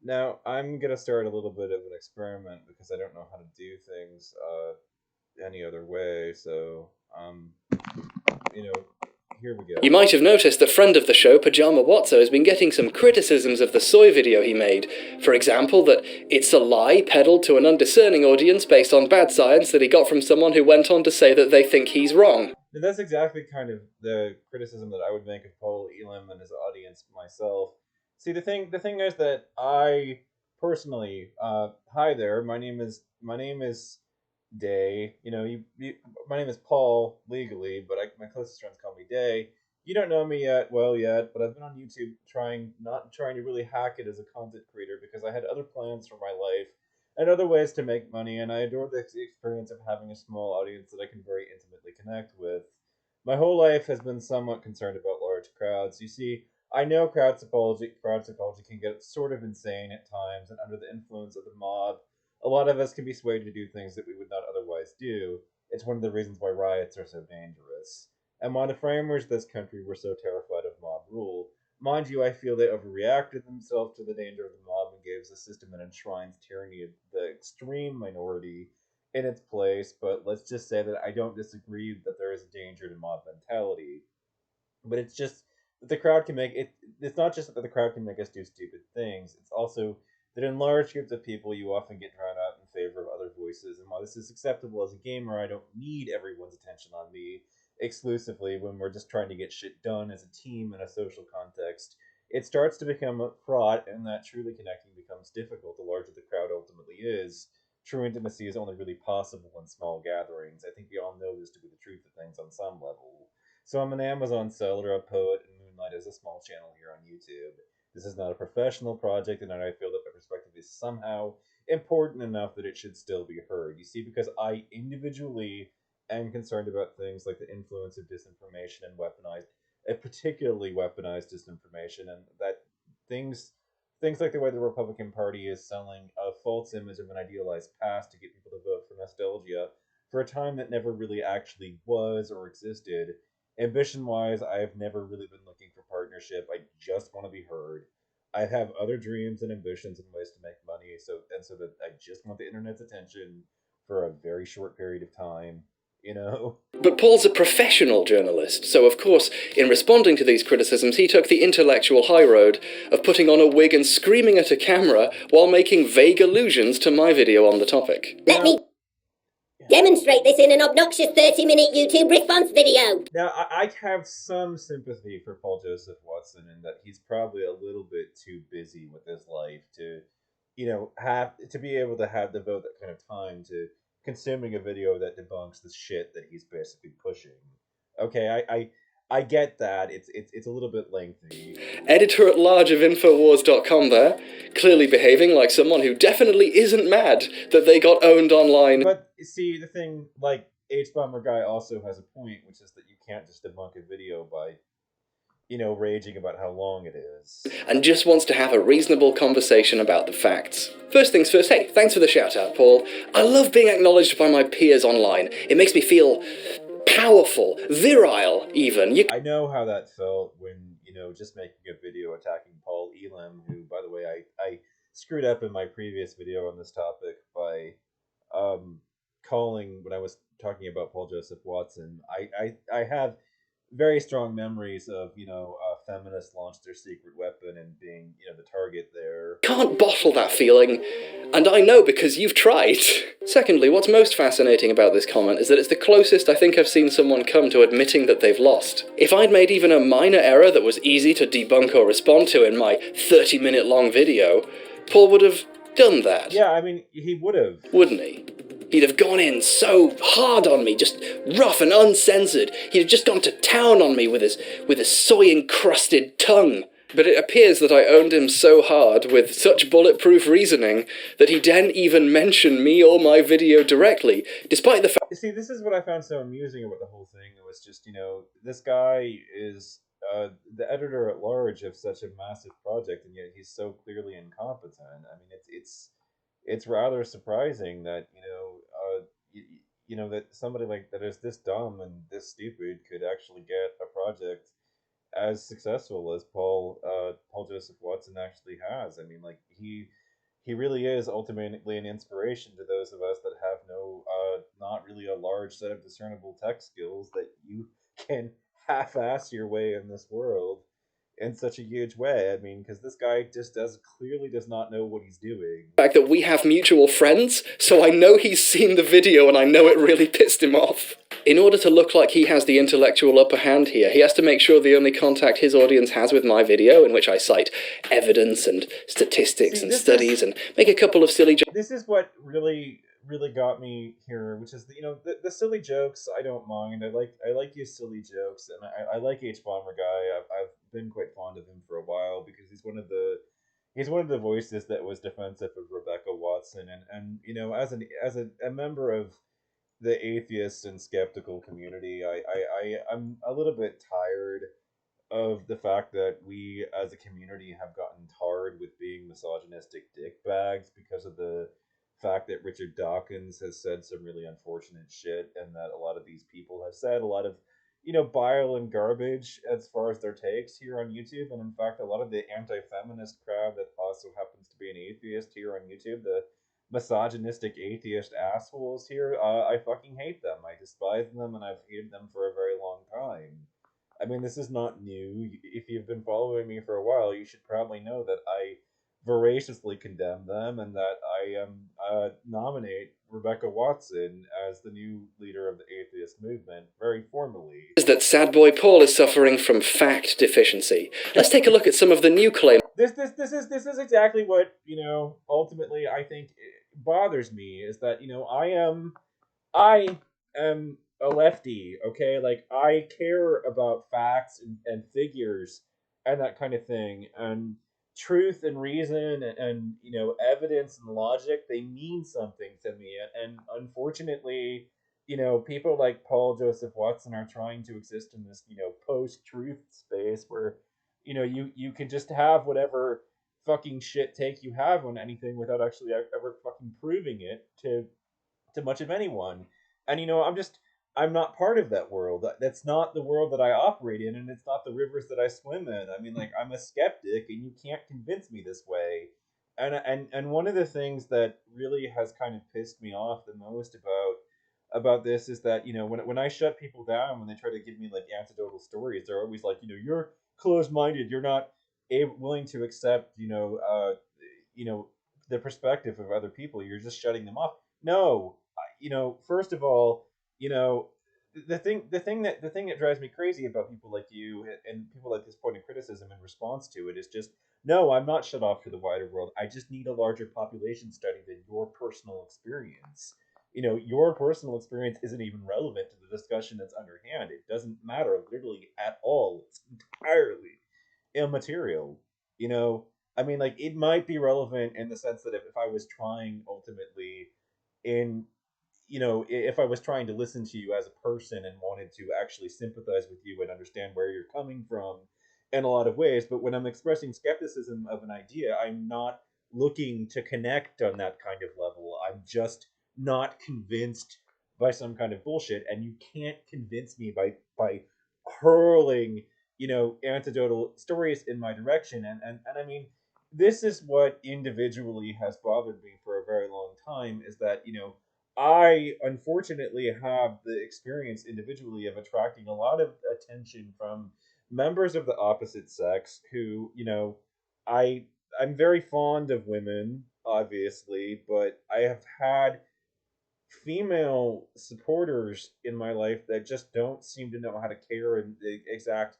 Now, I'm gonna start a little bit of an experiment because I don't know how to do things any other way. So, you know, here we You go. might have noticed that friend of the show, Pajama Watso, has been getting some criticisms of the soy video he made. For example, that it's a lie peddled to an undiscerning audience based on bad science that he got from someone who went on to say that they think he's wrong. And that's exactly kind of the criticism that I would make of Paul Elam and his audience myself. See, the thing is that I personally, hi there, my name is Day. My name is Paul legally, but my closest friends call me Day. You don't know me yet, but I've been on YouTube not trying to really hack it as a content creator because I had other plans for my life and other ways to make money, and I adore the experience of having a small audience that I can very intimately connect with. My whole life has been somewhat concerned about large crowds. You see, I know crowd psychology can get sort of insane at times, and under the influence of the mob, a lot of us can be swayed to do things that we would not otherwise do. It's one of the reasons why riots are so dangerous. And why the framers of this country were so terrified of mob rule. Mind you, I feel they overreacted themselves to the danger of the mob and gave the system that enshrines tyranny of the extreme minority in its place, but let's just say that I don't disagree that there is a danger to mob mentality. But it's just that the crowd can make it. It's not just that the crowd can make us do stupid things. It's also that in large groups of people, you often get drowned out in favor of other voices. And while this is acceptable as a gamer, I don't need everyone's attention on me exclusively when we're just trying to get shit done as a team in a social context. It starts to become fraught, and that truly connecting becomes difficult the larger the crowd ultimately is. True intimacy is only really possible in small gatherings. I think we all know this to be the truth of things on some level. So I'm an Amazon seller, a poet, and Moonlight is a small channel here on YouTube. This is not a professional project, and I feel that my perspective is somehow important enough that it should still be heard. You see, because I individually am concerned about things like the influence of disinformation and particularly weaponized disinformation, and that things things like the way the Republican Party is selling a false image of an idealized past to get people to vote for nostalgia for a time that never really actually was or existed. Ambition wise, I have never really been looking for partnership. I just want to be heard. I have other dreams and ambitions and ways to make money, so that I just want the internet's attention for a very short period of time. You know. But Paul's a professional journalist, so of course, in responding to these criticisms, he took the intellectual high road of putting on a wig and screaming at a camera while making vague allusions to my video on the topic. Let me demonstrate this in an obnoxious 30-minute YouTube response video. Now, I have some sympathy for Paul Joseph Watson in that he's probably a little bit too busy with his life to, have to be able to devote that kind of time to consuming a video that debunks the shit that he's basically pushing. Okay, I get that. It's a little bit lengthy. Editor at large of Infowars.com there, clearly behaving like someone who definitely isn't mad that they got owned online. But see, the thing, like, HBomberguy also has a point, which is that you can't just debunk a video by raging about how long it is. And just wants to have a reasonable conversation about the facts. First things first, hey, thanks for the shout out, Paul. I love being acknowledged by my peers online. It makes me feel powerful, virile, even. I know how that felt when, just making a video attacking Paul Elam, who, by the way, I screwed up in my previous video on this topic by calling, when I was talking about Paul Joseph Watson. I have very strong memories of feminists launched their secret weapon and being the target there. Can't bottle that feeling, and I know because you've tried. Secondly, what's most fascinating about this comment is that it's the closest I think I've seen someone come to admitting that they've lost. If I'd made even a minor error that was easy to debunk or respond to in my 30-minute long video, Paul would have done that. Yeah, I mean, he would have. Wouldn't he? He'd have gone in so hard on me, just rough and uncensored. He'd have just gone to town on me with his soy-encrusted tongue. But it appears that I owned him so hard, with such bulletproof reasoning, that he didn't even mention me or my video directly, despite the fact... See, this is what I found so amusing about the whole thing. It was just, this guy is the editor at large of such a massive project, and yet he's so clearly incompetent. I mean, it's rather surprising that that somebody like that is this dumb and this stupid could actually get a project as successful as Paul Joseph Watson actually has. I mean, like he really is ultimately an inspiration to those of us that have no not really a large set of discernible tech skills that you can half-ass your way in this world in such a huge way. I mean, because this guy just does clearly does not know what he's doing. The fact that we have mutual friends, so I know he's seen the video and I know it really pissed him off. In order to look like he has the intellectual upper hand here, he has to make sure the only contact his audience has with my video, in which I cite evidence and statistics and studies and make a couple of silly jokes. This is what really got me here, which is the silly jokes. I don't mind. I like his silly jokes, and I like HBomberguy. I've been quite fond of him for a while because he's one of the voices that was defensive of Rebecca Watson, and as a member of the atheist and skeptical community, I'm a little bit tired of the fact that we as a community have gotten tarred with being misogynistic dickbags because of the fact that Richard Dawkins has said some really unfortunate shit, and that a lot of these people have said a lot of bile and garbage as far as their takes here on YouTube. And in fact, a lot of the anti-feminist crowd that also happens to be an atheist here on YouTube, the misogynistic atheist assholes here, I fucking hate them. I despise them, and I've hated them for a very long time. I mean, this is not new. If you've been following me for a while, you should probably know that I voraciously condemn them, and that I nominate Rebecca Watson as the new leader of the atheist movement very formally. Is that sad boy Paul is suffering from fact deficiency. Let's take a look at some of the new claims. This is exactly what ultimately I think bothers me, is that I am a lefty, okay? Like, I care about facts and figures and that kind of thing. And truth and reason and evidence and logic, they mean something to me. And unfortunately, people like Paul Joseph Watson are trying to exist in this, post-truth space where, you can just have whatever fucking shit take you have on anything without actually ever fucking proving it to much of anyone. And I'm not part of that world. That's not the world that I operate in, and it's not the rivers that I swim in. I mean, like, I'm a skeptic, and you can't convince me this way. And one of the things that really has kind of pissed me off the most about this is that when I shut people down when they try to give me like anecdotal stories, they're always like, you're closed minded, you're not willing to accept you know the perspective of other people, you're just shutting them off. No, first of all, you know, the thing that drives me crazy about people like you and people like this point of criticism in response to it is just, no, I'm not shut off to the wider world. I just need a larger population study than your personal experience. Your personal experience isn't even relevant to the discussion that's underhand. It doesn't matter literally at all. It's entirely immaterial. You know, I mean, like, it might be relevant in the sense that if I was trying ultimately in if I was trying to listen to you as a person and wanted to actually sympathize with you and understand where you're coming from in a lot of ways. But when I'm expressing skepticism of an idea, I'm not looking to connect on that kind of level. I'm just not convinced by some kind of bullshit, and you can't convince me by hurling anecdotal stories in my direction. And I mean, this is what individually has bothered me for a very long time, is that I unfortunately have the experience individually of attracting a lot of attention from members of the opposite sex who, I I'm very fond of women, obviously, but I have had female supporters in my life that just don't seem to know how to care in the exact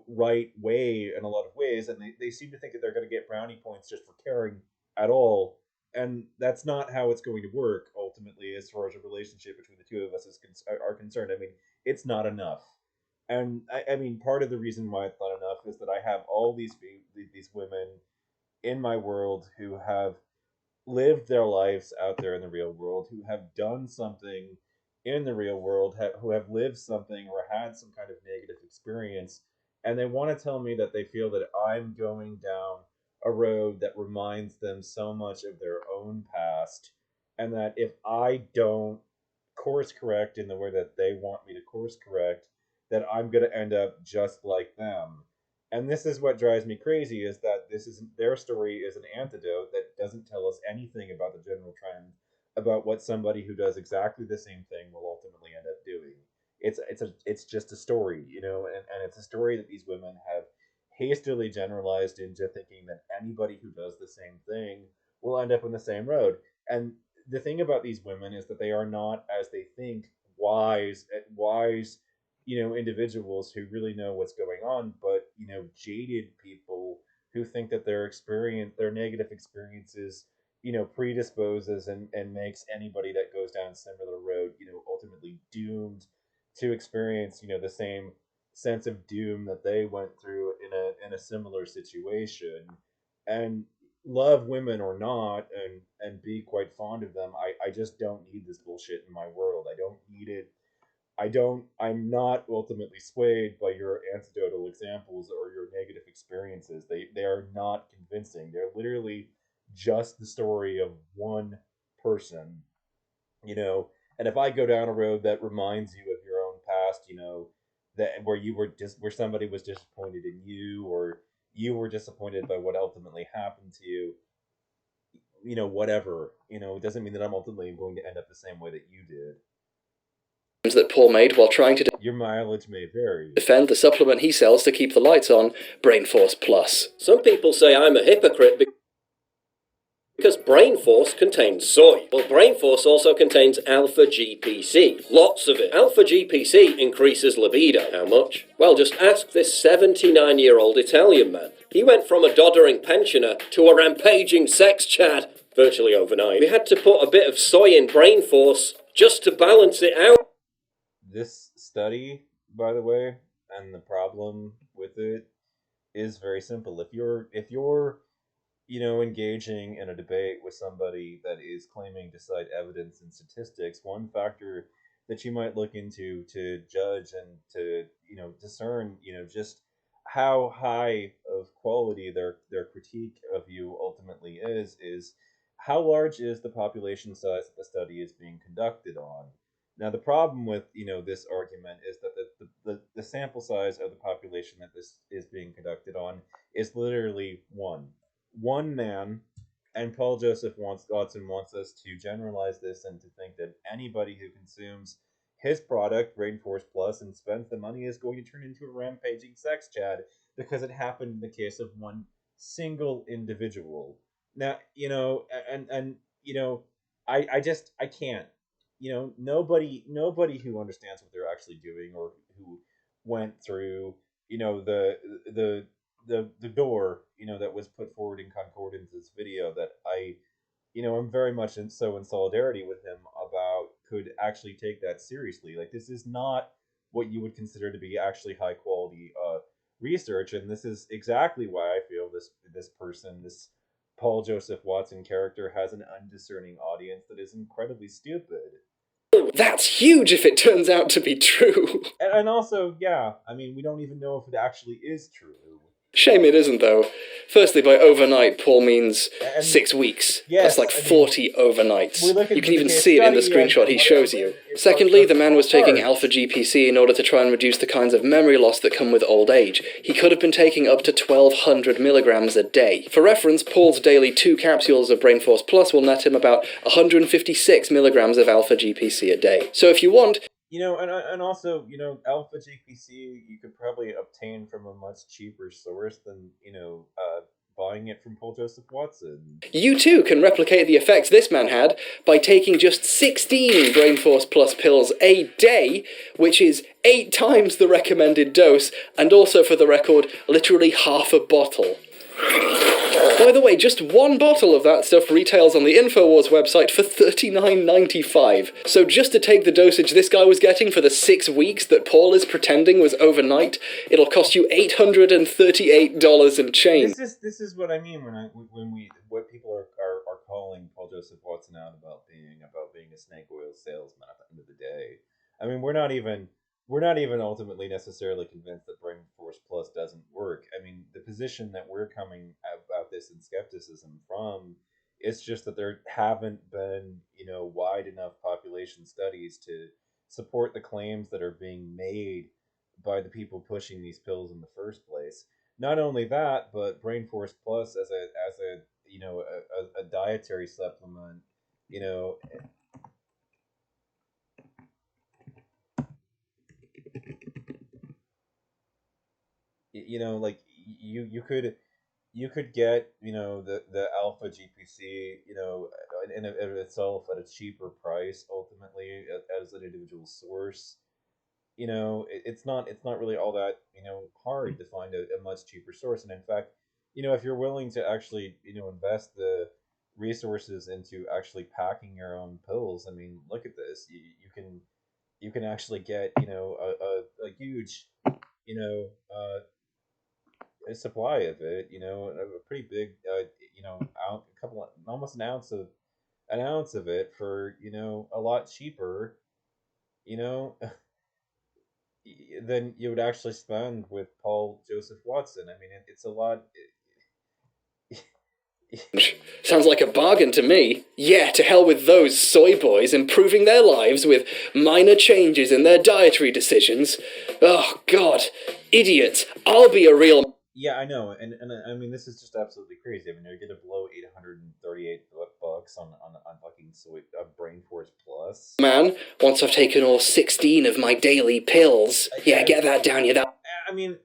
right way in a lot of ways, and they seem to think that they're going to get brownie points just for caring at all. And that's not how it's going to work ultimately, as far as a relationship between the two of us are concerned. I mean, it's not enough. And I mean, part of the reason why it's not enough is that I have all these women in my world who have lived their lives out there in the real world, who have done something in the real world, who have lived something or had some kind of negative experience, and they want to tell me that they feel that I'm going down a road that reminds them so much of their own past, and that if I don't course correct in the way that they want me to course correct, that I'm going to end up just like them. And this is what drives me crazy, is that this isn't their story, is an antidote that doesn't tell us anything about the general trend about what somebody who does exactly the same thing will ultimately end up doing. It's just a story, and it's a story that these women have hastily generalized into thinking that anybody who does the same thing will end up in the same road. And the thing about these women is that they are not, as they think, wise individuals who really know what's going on, but jaded people who think that their negative experiences predisposes and makes anybody that goes down a similar road ultimately doomed to experience the same sense of doom that they went through in a similar situation. And love women or not, and be quite fond of them, I just don't need this bullshit in my world. I don't need it. I'm not ultimately swayed by your anecdotal examples or your negative experiences. They are not convincing. They're literally just the story of one person, you know. And if I go down a road that reminds you of your own past, that where you were just where somebody was disappointed in you, or you were disappointed by what ultimately happened to you, whatever, it doesn't mean that I'm ultimately going to end up the same way that you did. That Paul made while trying to Your mileage may vary. defend the supplement he sells to keep the lights on, Brain Force Plus. Some people say I'm a hypocrite because Brain Force contains soy. Well, Brain Force also contains alpha GPC. Lots of it. Alpha GPC increases libido. How much? Well, just ask this 79-year-old Italian man. He went from a doddering pensioner to a rampaging sex chad virtually overnight. We had to put a bit of soy in Brain Force just to balance it out. This study, by the way, and the problem with it is very simple. If you're engaging in a debate with somebody that is claiming to cite evidence and statistics, one factor that you might look into to judge and to discern just how high of quality their critique of you ultimately is how large is the population size that the study is being conducted on. Now, the problem with this argument is that the sample size of the population that this is being conducted on is literally one man, and Paul Joseph Watson wants us to generalize this and to think that anybody who consumes his product, Rainforest Plus, and spends the money is going to turn into a rampaging sex chad because it happened in the case of one single individual. Now, and I can't. Nobody who understands what they're actually doing, or who went through, the the door that was put forward in Concordance's video, that I'm very much in solidarity with him about, could actually take that seriously. Like, this is not what you would consider to be actually high quality research, and this is exactly why I feel this Paul Joseph Watson character has an undiscerning audience that is incredibly stupid. That's huge if it turns out to be true. And also, yeah, I mean, we don't even know if it actually is true. Shame it isn't, though. Firstly, by overnight, Paul means And 6 weeks. yes, That's like 40 overnights. we look You into can even the case see it in the study and screenshot he shows whatever, you. it's Secondly, the just man was taking hard. alpha GPC in order to try and reduce the kinds of memory loss that come with old age. He could have been taking up to 1,200 milligrams a day. For reference, Paul's daily 2 capsules of Brain Force Plus will net him about 156 milligrams of alpha GPC a day. So if you want, And also, alpha GPC you could probably obtain from a much cheaper source than buying it from Paul Joseph Watson. you too can replicate the effects this man had by taking just 16 Brain Force Plus pills a day, which is 8 times the recommended dose, and also, for the record, literally half a bottle. By the way, just 1 bottle of that stuff retails on the InfoWars website for $39.95. So just to take the dosage this guy was getting for the 6 weeks that Paul is pretending was overnight, it'll cost you $838 and change. This is what I mean what people are calling Paul Joseph Watson out about being a snake oil salesman at the end of the day. I mean, we're not even ultimately necessarily convinced that Brain Force Plus doesn't work. I mean, the position that we're coming about this in skepticism from is just that there haven't been, wide enough population studies to support the claims that are being made by the people pushing these pills in the first place. Not only that, but Brain Force Plus as a a dietary supplement, you know, like you could get the alpha GPC in of itself at a cheaper price ultimately as an individual source. It's not really all that hard to find a much cheaper source. And in fact, if you're willing to actually invest the resources into actually packing your own pills, I mean, look at this. You can actually get a huge you know a supply of it, a pretty big a couple of, almost an ounce of it for a lot cheaper, you know than you would actually spend with Paul Joseph Watson. I mean, it's a lot. Sounds like a bargain to me. Yeah, to hell with those soy boys improving their lives with minor changes in their dietary decisions. Oh, God. Idiots. I'll be a real... Yeah, I know, and I mean, this is just absolutely crazy. I mean, you're gonna blow $838 on fucking Brain Force Plus. man, once I've taken all 16 of my daily pills. Yeah, get that down, you that... I mean,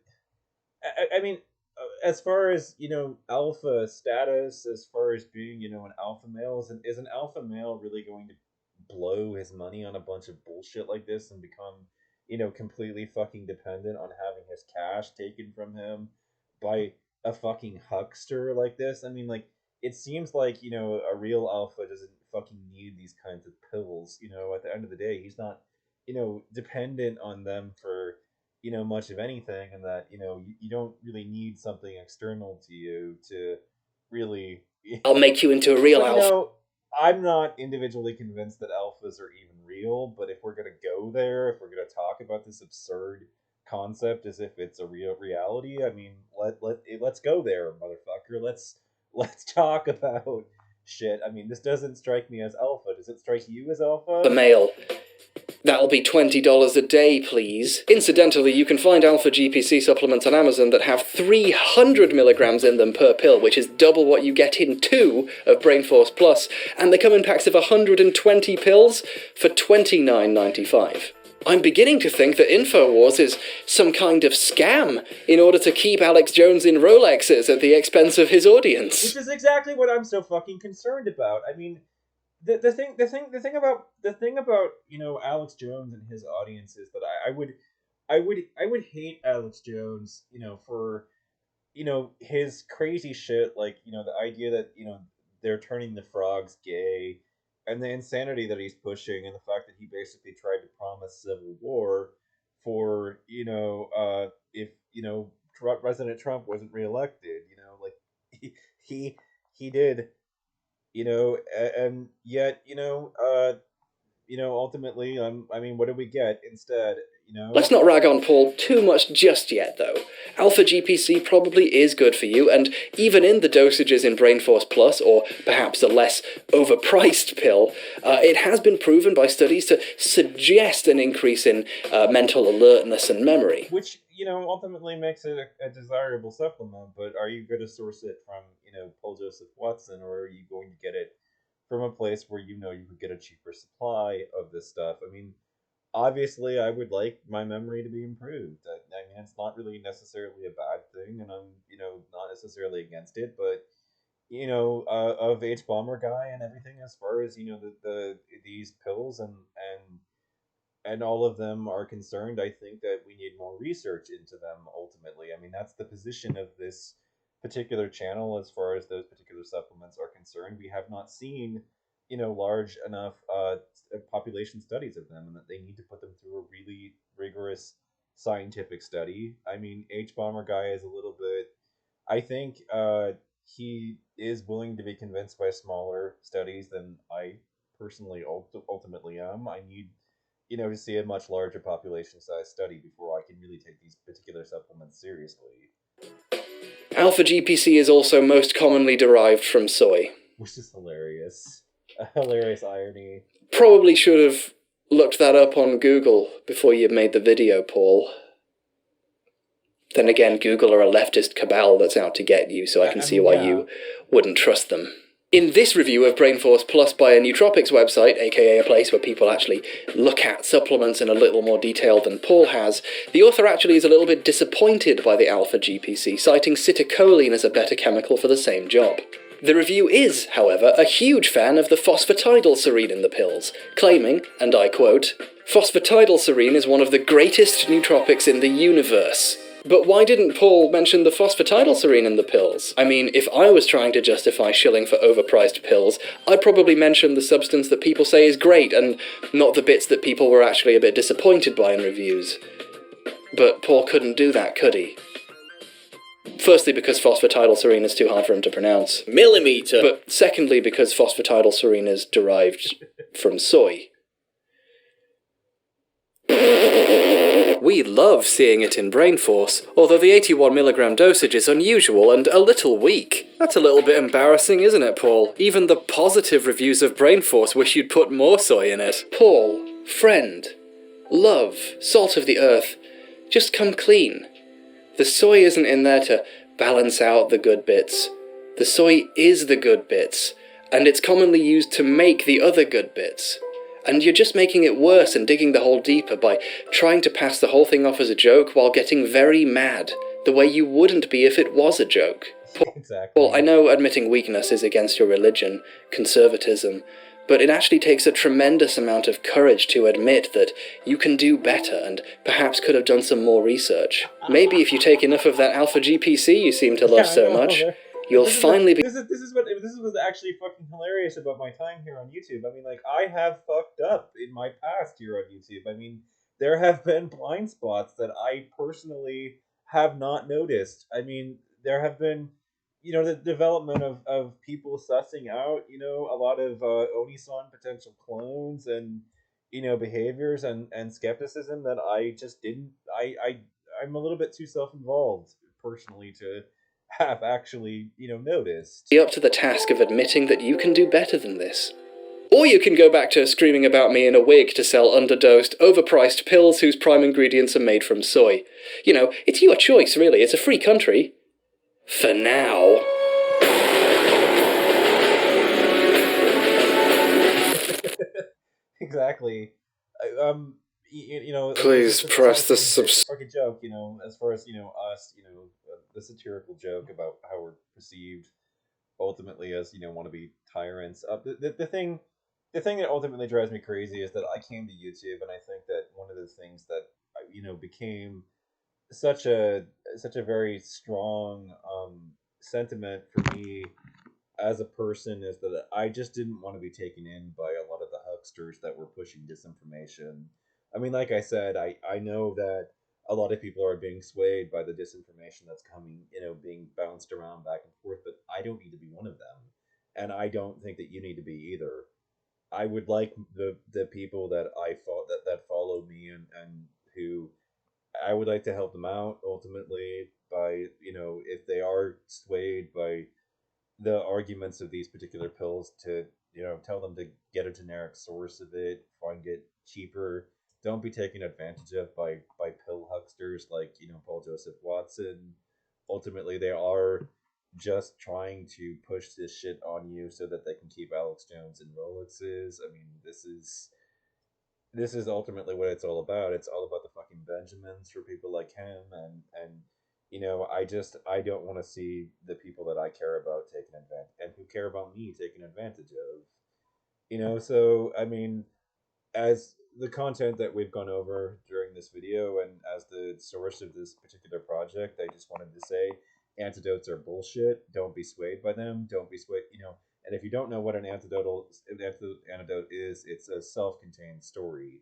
as far as alpha status, as far as being an alpha male, is an alpha male really going to blow his money on a bunch of bullshit like this and become completely fucking dependent on having his cash taken from him by a fucking huckster like this? I mean, like, it seems like a real alpha doesn't fucking need these kinds of pills. At the end of the day, he's not dependent on them for much of anything, and that you don't really need something external to you to really I'll make you into a real but, alpha. I'm not individually convinced that alphas are even real, but if we're gonna go there, if we're gonna talk about this absurd concept as if it's a real reality, I mean, let's go there, motherfucker. Let's talk about shit. I mean, this doesn't strike me as alpha. Does it strike you as alpha? The male. That'll be $20 a day, please. Incidentally, you can find alpha GPC supplements on Amazon that have 300 milligrams in them per pill, which is double what you get in 2 of Brain Force Plus, and they come in packs of 120 pills for $29.95. I'm beginning to think that InfoWars is some kind of scam in order to keep Alex Jones in Rolexes at the expense of his audience. Which is exactly what I'm so fucking concerned about. I mean, the thing about Alex Jones and his audience is that I would hate Alex Jones for his crazy shit, like the idea that they're turning the frogs gay, and the insanity that he's pushing, and the fact that he basically tried to promise civil war for if President Trump wasn't reelected, like he he did, and yet ultimately, I mean, what do we get instead? Let's not rag on Paul too much just yet, though. Alpha GPC probably is good for you, and even in the dosages in Brain Force Plus, or perhaps a less overpriced pill, it has been proven by studies to suggest an increase in mental alertness and memory. Which ultimately makes it a desirable supplement. But are you going to source it from Paul Joseph Watson, or are you going to get it from a place where you could get a cheaper supply of this stuff? I mean, obviously, I would like my memory to be improved. I mean, it's not really necessarily a bad thing, and I'm not necessarily against it. But of HBomberguy and everything, as far as these pills and all of them are concerned, I think that we need more research into them ultimately. I mean, that's the position of this particular channel as far as those particular supplements are concerned. We have not seen large enough population studies of them, and that they need to put them through a really rigorous scientific study. I mean, HBomberguy is a little bit, I think he is willing to be convinced by smaller studies than I personally ultimately am. I need to see a much larger population size study before I can really take these particular supplements seriously. Alpha GPC is also most commonly derived from soy. Which is hilarious. A hilarious irony. Probably should have looked that up on Google before you made the video, Paul. Then again, Google are a leftist cabal that's out to get you, so I can see why you wouldn't trust them. In this review of Brainforce Plus by a nootropics website, aka a place where people actually look at supplements in a little more detail than Paul has, the author actually is a little bit disappointed by the alpha GPC, citing citicoline as a better chemical for the same job. The review is, however, a huge fan of the phosphatidylserine in the pills, claiming, and I quote, "Phosphatidylserine is one of the greatest nootropics in the universe." But why didn't Paul mention the phosphatidylserine in the pills? I mean, if I was trying to justify shilling for overpriced pills, I'd probably mention the substance that people say is great, and not the bits that people were actually a bit disappointed by in reviews. But Paul couldn't do that, could he? Firstly, because phosphatidylserine is too hard for him to pronounce. Millimeter. But secondly, because phosphatidylserine is derived from soy. We love seeing it in Brainforce, although the 81mg dosage is unusual and a little weak. That's a little bit embarrassing, isn't it, Paul? Even the positive reviews of Brainforce wish you'd put more soy in it. Paul, friend, love, salt of the earth, just come clean. The soy isn't in there to balance out the good bits. The soy is the good bits, and it's commonly used to make the other good bits. And you're just making it worse and digging the hole deeper by trying to pass the whole thing off as a joke while getting very mad, the way you wouldn't be if it was a joke. Exactly. Well, I know admitting weakness is against your religion, conservatism, but it actually takes a tremendous amount of courage to admit that you can do better and perhaps could have done some more research. Maybe if you take enough of that alpha GPC you seem to love so much, you'll finally be... This is what's actually fucking hilarious about my time here on YouTube. I mean, like, I have fucked up in my past here on YouTube. I mean, there have been blind spots that I personally have not noticed. I mean, there have been, the development of people sussing out, a lot of Onisan potential clones and, behaviors and skepticism that I just didn't, I'm a little bit too self-involved personally to have actually, noticed. Be up to the task of admitting that you can do better than this. Or you can go back to screaming about me in a wig to sell underdosed, overpriced pills whose prime ingredients are made from soy. It's your choice, really. It's a free country. For now. Exactly. Please press the like a joke, as far as us, the satirical joke about how we're perceived ultimately as want to be tyrants. The thing that ultimately drives me crazy is that I came to YouTube, and I think that one of the things that became such a very strong sentiment for me as a person is that I just didn't want to be taken in by a lot of the hucksters that were pushing disinformation. I mean, like I said, I know that a lot of people are being swayed by the disinformation that's coming, being bounced around back and forth, but I don't need to be one of them. And I don't think that you need to be either. I would like the people that that follow me and who I would like to help them out ultimately by, if they are swayed by the arguments of these particular pills, to tell them to get a generic source of it, find it cheaper. Don't be taken advantage of by pill hucksters like Paul Joseph Watson. Ultimately, they are just trying to push this shit on you so that they can keep Alex Jones and Rolexes. I mean, this is ultimately what it's all about. It's all about the fucking Benjamins for people like him, and I don't want to see the people that I care about taken advantage and who care about me taken advantage of. So I mean, as the content that we've gone over during this video and as the source of this particular project, I just wanted to say antidotes are bullshit. Don't be swayed by them. Don't be swayed, and if you don't know what an antidote is, it's a self-contained story.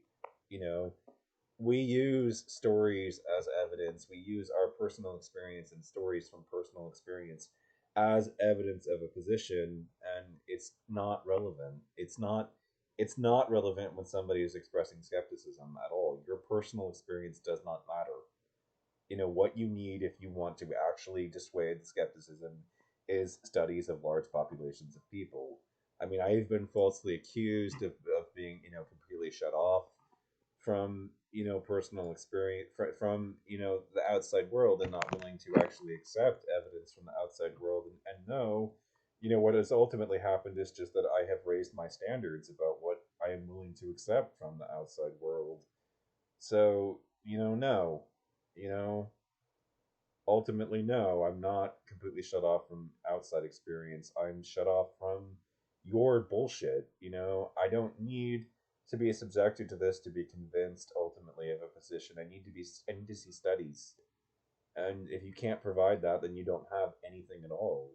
We use stories as evidence. We use our personal experience and stories from personal experience as evidence of a position, and it's not relevant. It's not relevant when somebody is expressing skepticism at all. Your personal experience does not matter. What you need if you want to actually dissuade skepticism is studies of large populations of people. I mean, I've been falsely accused of being completely shut off from personal experience from the outside world, and not willing to actually accept evidence from the outside world, and know, what has ultimately happened is just that I have raised my standards about what I am willing to accept from the outside world. So, no, you know, ultimately, no, I'm not completely shut off from outside experience. I'm shut off from your bullshit. I don't need to be subjected to this to be convinced ultimately of a position. I need to see studies. And if you can't provide that, then you don't have anything at all.